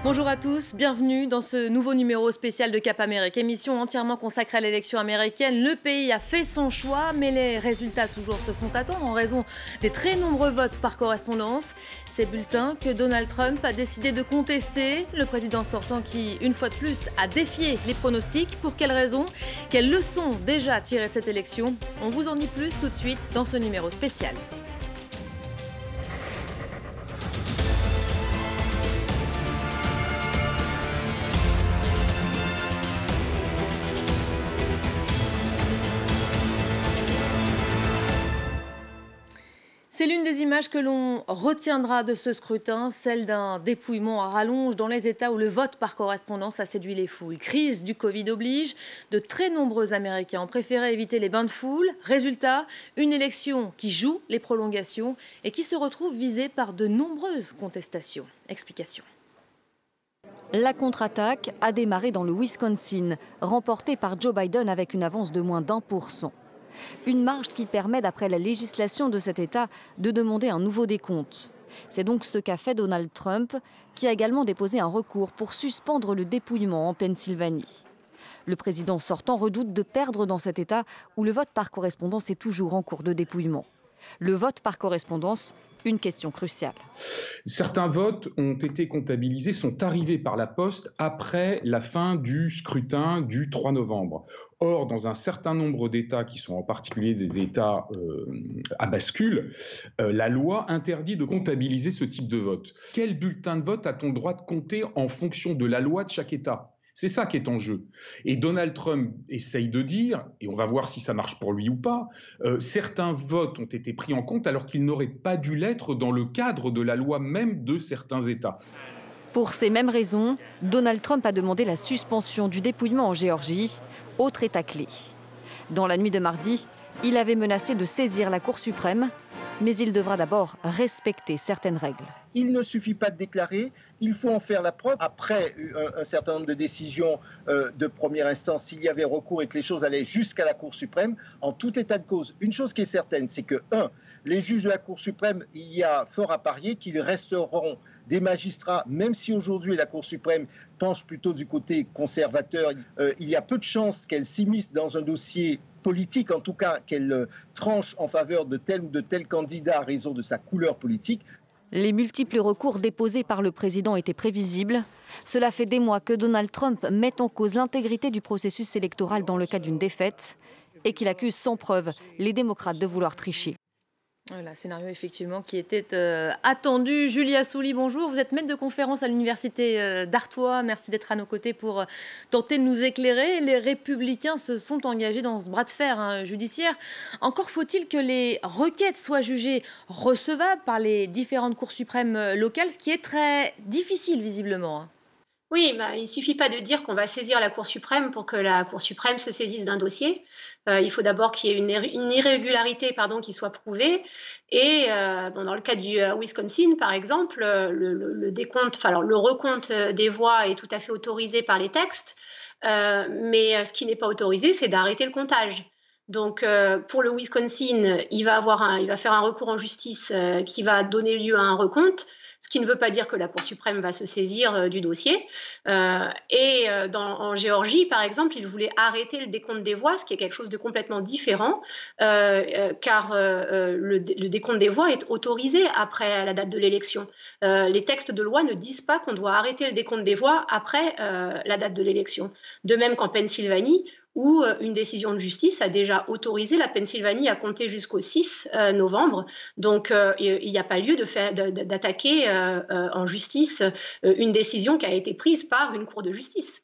Bonjour à tous, bienvenue dans ce nouveau numéro spécial de Cap Amérique, émission entièrement consacrée à l'élection américaine. Le pays a fait son choix, mais les résultats toujours se font attendre en raison des très nombreux votes par correspondance. Ces bulletins que Donald Trump a décidé de contester, le président sortant qui, une fois de plus, a défié les pronostics. Pour quelles raisons? Quelles leçons déjà tirées de cette élection? On vous en dit plus tout de suite dans ce numéro spécial. C'est l'une des images que l'on retiendra de ce scrutin, celle d'un dépouillement à rallonge dans les États où le vote par correspondance a séduit les foules. Crise du Covid oblige, de très nombreux Américains ont préféré éviter les bains de foule. Résultat, une élection qui joue les prolongations et qui se retrouve visée par de nombreuses contestations. Explication. La contre-attaque a démarré dans le Wisconsin, remportée par Joe Biden avec une avance de moins d'1%. Une marge qui permet, d'après la législation de cet État, de demander un nouveau décompte. C'est donc ce qu'a fait Donald Trump, qui a également déposé un recours pour suspendre le dépouillement en Pennsylvanie. Le président sortant redoute de perdre dans cet État où le vote par correspondance est toujours en cours de dépouillement. Le vote par correspondance, une question cruciale. Certains votes ont été comptabilisés, sont arrivés par la poste après la fin du scrutin du 3 novembre. Or, dans un certain nombre d'États, qui sont en particulier des États à bascule, la loi interdit de comptabiliser ce type de vote. Quel bulletin de vote a-t-on le droit de compter en fonction de la loi de chaque État ? C'est ça qui est en jeu. Et Donald Trump essaye de dire, et on va voir si ça marche pour lui ou pas, certains votes ont été pris en compte alors qu'ils n'auraient pas dû l'être dans le cadre de la loi même de certains États. Pour ces mêmes raisons, Donald Trump a demandé la suspension du dépouillement en Géorgie, autre État clé. Dans la nuit de mardi, il avait menacé de saisir la Cour suprême, mais il devra d'abord respecter certaines règles. Il ne suffit pas de déclarer, il faut en faire la preuve. Après un certain nombre de décisions de première instance, s'il y avait recours et que les choses allaient jusqu'à la Cour suprême, en tout état de cause, une chose qui est certaine, c'est que, les juges de la Cour suprême, il y a fort à parier qu'ils resteront des magistrats, même si aujourd'hui la Cour suprême penche plutôt du côté conservateur, il y a peu de chances qu'elle s'immisce dans un dossier politique, en tout cas qu'elle tranche en faveur de tel ou de tel candidat à raison de sa couleur politique. Les multiples recours déposés par le président étaient prévisibles. Cela fait des mois que Donald Trump met en cause l'intégrité du processus électoral dans le cas d'une défaite et qu'il accuse sans preuve les démocrates de vouloir tricher. Voilà, scénario effectivement qui était attendu. Julie Assouli, bonjour. Vous êtes maître de conférence à l'université d'Artois. Merci d'être à nos côtés pour tenter de nous éclairer. Les Républicains se sont engagés dans ce bras de fer judiciaire. Encore faut-il que les requêtes soient jugées recevables par les différentes cours suprêmes locales, ce qui est très difficile visiblement. Oui, il ne suffit pas de dire qu'on va saisir la Cour suprême pour que la Cour suprême se saisisse d'un dossier. Il faut d'abord qu'il y ait une irrégularité qui soit prouvée. Et dans le cas du Wisconsin, par exemple, le décompte, le recompte des voix est tout à fait autorisé par les textes. Mais ce qui n'est pas autorisé, c'est d'arrêter le comptage. Donc, pour le Wisconsin, il va faire un recours en justice qui va donner lieu à un recompte. Ce qui ne veut pas dire que la Cour suprême va se saisir du dossier. En Géorgie, par exemple, il voulait arrêter le décompte des voix, ce qui est quelque chose de complètement différent, car le décompte des voix est autorisé après la date de l'élection. Les textes de loi ne disent pas qu'on doit arrêter le décompte des voix après la date de l'élection. De même qu'en Pennsylvanie, où une décision de justice a déjà autorisé la Pennsylvanie à compter jusqu'au 6 novembre. Donc, il n'y a pas lieu d'attaquer en justice une décision qui a été prise par une cour de justice.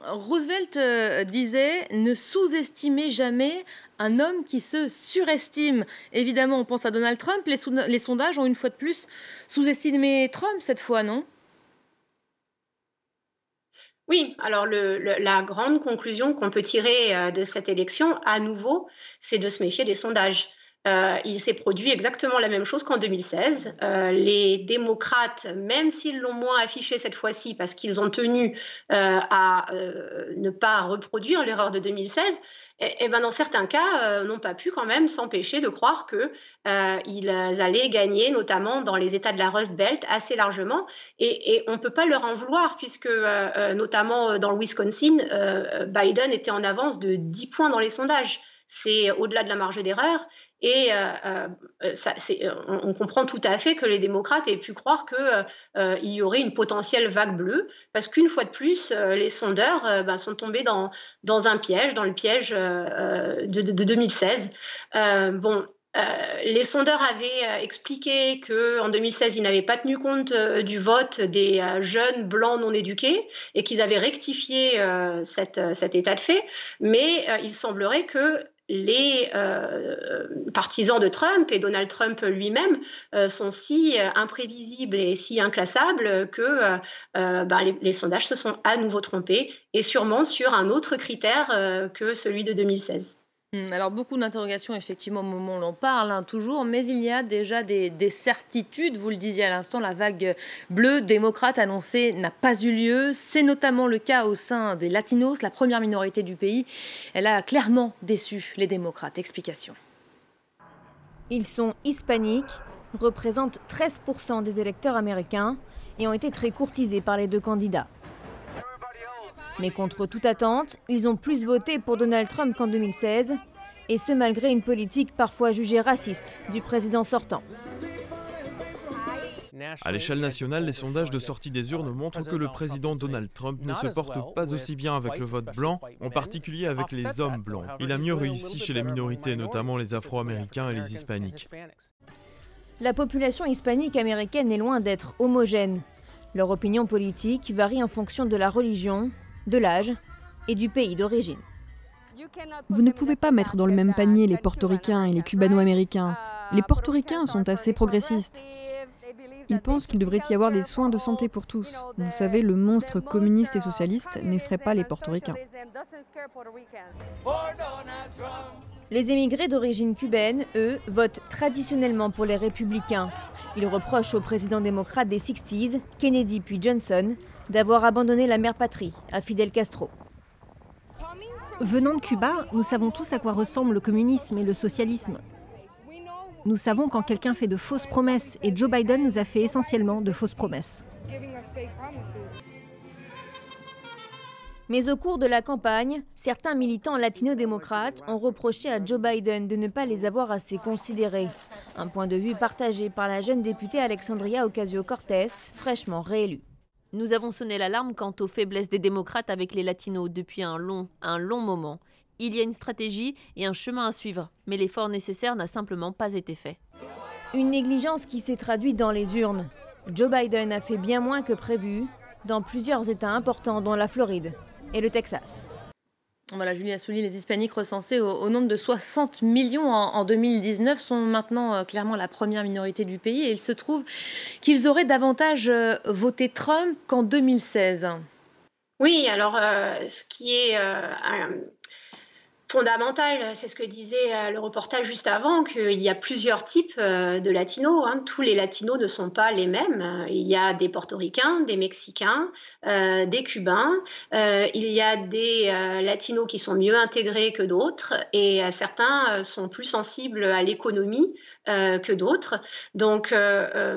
Roosevelt disait « Ne sous-estimez jamais un homme qui se surestime ». Évidemment, on pense à Donald Trump. Les sondages ont une fois de plus sous-estimé Trump cette fois, non ? Oui, alors la grande conclusion qu'on peut tirer de cette élection, à nouveau, c'est de se méfier des sondages. Il s'est produit exactement la même chose qu'en 2016. Les démocrates, même s'ils l'ont moins affiché cette fois-ci parce qu'ils ont tenu à ne pas reproduire l'erreur de 2016, Et ben dans certains cas, n'ont pas pu quand même s'empêcher de croire que ils allaient gagner, notamment dans les États de la Rust Belt, assez largement. Et on ne peut pas leur en vouloir, puisque notamment dans le Wisconsin, Biden était en avance de 10 points dans les sondages. C'est au-delà de la marge d'erreur. Et on comprend tout à fait que les démocrates aient pu croire qu'il y aurait une potentielle vague bleue, parce qu'une fois de plus, les sondeurs sont tombés dans un piège, dans le piège de 2016. Les sondeurs avaient expliqué qu'en 2016, ils n'avaient pas tenu compte du vote des jeunes blancs non éduqués et qu'ils avaient rectifié cet état de fait. Mais il semblerait que les partisans de Trump et Donald Trump lui-même sont si imprévisibles et si inclassables que les sondages se sont à nouveau trompés, et sûrement sur un autre critère que celui de 2016. Alors beaucoup d'interrogations effectivement au moment où l'on parle, toujours, mais il y a déjà des certitudes. Vous le disiez à l'instant, la vague bleue démocrate annoncée n'a pas eu lieu. C'est notamment le cas au sein des Latinos, la première minorité du pays. Elle a clairement déçu les démocrates. Explication. Ils sont hispaniques, représentent 13% des électeurs américains et ont été très courtisés par les deux candidats. Mais contre toute attente, ils ont plus voté pour Donald Trump qu'en 2016, et ce malgré une politique parfois jugée raciste du président sortant. À l'échelle nationale, les sondages de sortie des urnes montrent que le président Donald Trump ne se porte pas aussi bien avec le vote blanc, en particulier avec les hommes blancs. Il a mieux réussi chez les minorités, notamment les Afro-Américains et les Hispaniques. La population hispanique américaine est loin d'être homogène. Leur opinion politique varie en fonction de la religion, de l'âge et du pays d'origine. Vous ne pouvez pas mettre dans le même panier les portoricains et les cubano-américains. Les portoricains sont assez progressistes. Ils pensent qu'il devrait y avoir des soins de santé pour tous. Vous savez, le monstre communiste et socialiste n'effraie pas les portoricains. Les émigrés d'origine cubaine, eux, votent traditionnellement pour les républicains. Ils reprochent au président démocrate des 60s, Kennedy puis Johnson, d'avoir abandonné la mère patrie à Fidel Castro. Venant de Cuba, nous savons tous à quoi ressemble le communisme et le socialisme. Nous savons quand quelqu'un fait de fausses promesses, et Joe Biden nous a fait essentiellement de fausses promesses. Mais au cours de la campagne, certains militants latino-démocrates ont reproché à Joe Biden de ne pas les avoir assez considérés. Un point de vue partagé par la jeune députée Alexandria Ocasio-Cortez, fraîchement réélue. Nous avons sonné l'alarme quant aux faiblesses des démocrates avec les latinos depuis un long moment. Il y a une stratégie et un chemin à suivre, mais l'effort nécessaire n'a simplement pas été fait. Une négligence qui s'est traduite dans les urnes. Joe Biden a fait bien moins que prévu dans plusieurs États importants, dont la Floride et le Texas. Voilà, Julie Assouli, les hispaniques recensés au nombre de 60 millions en 2019 sont maintenant clairement la première minorité du pays, et il se trouve qu'ils auraient davantage voté Trump qu'en 2016. Oui, alors ce qui est fondamental, c'est ce que disait le reportage juste avant, qu'il y a plusieurs types de latinos. Tous les latinos ne sont pas les mêmes. Il y a des portoricains, des mexicains, des cubains. Il y a des latinos qui sont mieux intégrés que d'autres, et certains sont plus sensibles à l'économie que d'autres. Donc,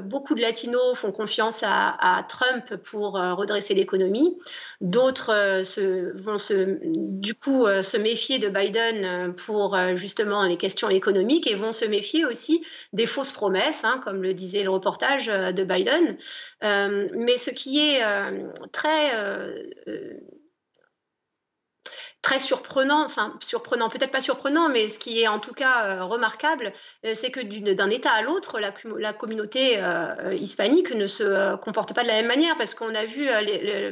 beaucoup de latinos font confiance à Trump pour redresser l'économie. D'autres vont se méfier de Biden pour justement les questions économiques, et vont se méfier aussi des fausses promesses, comme le disait le reportage de Biden. Mais ce qui est très surprenant, peut-être pas surprenant, mais ce qui est en tout cas remarquable, c'est que d'un État à l'autre, la communauté hispanique ne se comporte pas de la même manière, parce qu'on a vu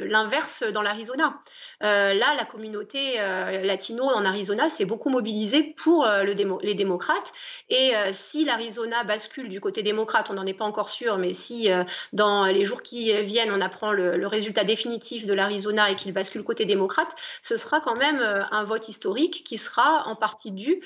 l'inverse dans l'Arizona. Là, la communauté latino en Arizona s'est beaucoup mobilisée pour les démocrates, et si l'Arizona bascule du côté démocrate, on n'en est pas encore sûr, mais si dans les jours qui viennent, on apprend le résultat définitif de l'Arizona et qu'il bascule côté démocrate, ce sera quand même un vote historique qui sera en partie dû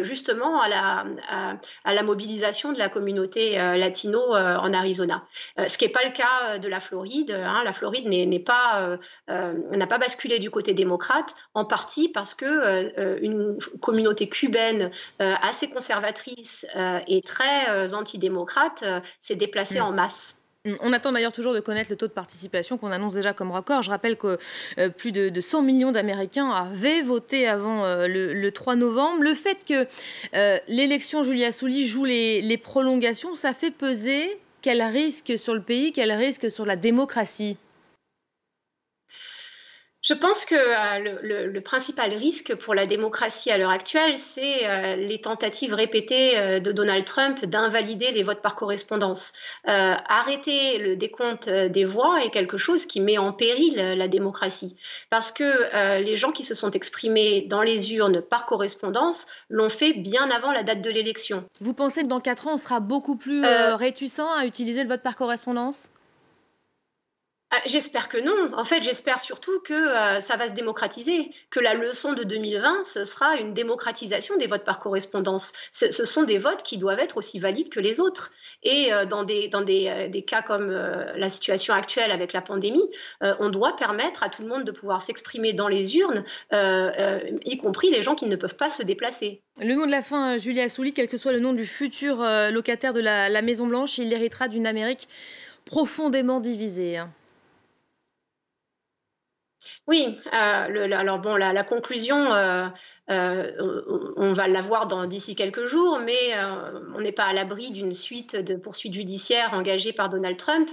justement à la mobilisation de la communauté latino en Arizona. Ce qui n'est pas le cas de la Floride. La Floride n'a pas basculé du côté démocrate, en partie parce que une communauté cubaine assez conservatrice et très antidémocrate s'est déplacée en masse. On attend d'ailleurs toujours de connaître le taux de participation qu'on annonce déjà comme record. Je rappelle que plus de 100 millions d'Américains avaient voté avant le 3 novembre. Le fait que l'élection Julia Souli joue les prolongations, ça fait peser quel risque sur le pays, quel risque sur la démocratie? Je pense que le principal risque pour la démocratie à l'heure actuelle, c'est les tentatives répétées de Donald Trump d'invalider les votes par correspondance. Arrêter le décompte des voix est quelque chose qui met en péril la démocratie, parce que les gens qui se sont exprimés dans les urnes par correspondance l'ont fait bien avant la date de l'élection. Vous pensez que dans 4 ans, on sera beaucoup plus réticent à utiliser le vote par correspondance ? J'espère que non. En fait, j'espère surtout que ça va se démocratiser, que la leçon de 2020, ce sera une démocratisation des votes par correspondance. Ce sont des votes qui doivent être aussi valides que les autres. Et dans des cas comme la situation actuelle avec la pandémie, on doit permettre à tout le monde de pouvoir s'exprimer dans les urnes, y compris les gens qui ne peuvent pas se déplacer. Le mot de la fin, Julia Souli, quel que soit le nom du futur locataire de la Maison-Blanche, il héritera d'une Amérique profondément divisée. Oui, alors bon, la conclusion, on va l'avoir d'ici quelques jours, mais on n'est pas à l'abri d'une suite de poursuites judiciaires engagées par Donald Trump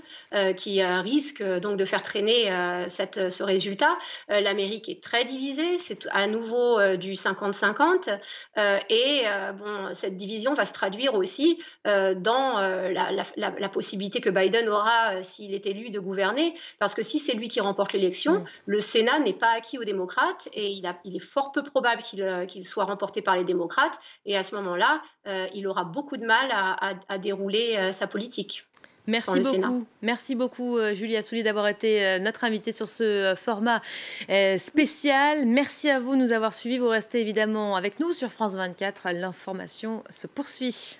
qui risque donc de faire traîner ce résultat. L'Amérique est très divisée, c'est à nouveau du 50-50 cette division va se traduire aussi dans la possibilité que Biden aura, s'il est élu, de gouverner, parce que si c'est lui qui remporte l'élection, le Sénat n'est pas acquis aux démocrates et il est fort peu probable qu'il soit remporté par les démocrates. Et à ce moment-là, il aura beaucoup de mal à dérouler sa politique. Merci beaucoup Julia Souli d'avoir été notre invitée sur ce format spécial. Merci à vous de nous avoir suivis. Vous restez évidemment avec nous sur France 24. L'information se poursuit.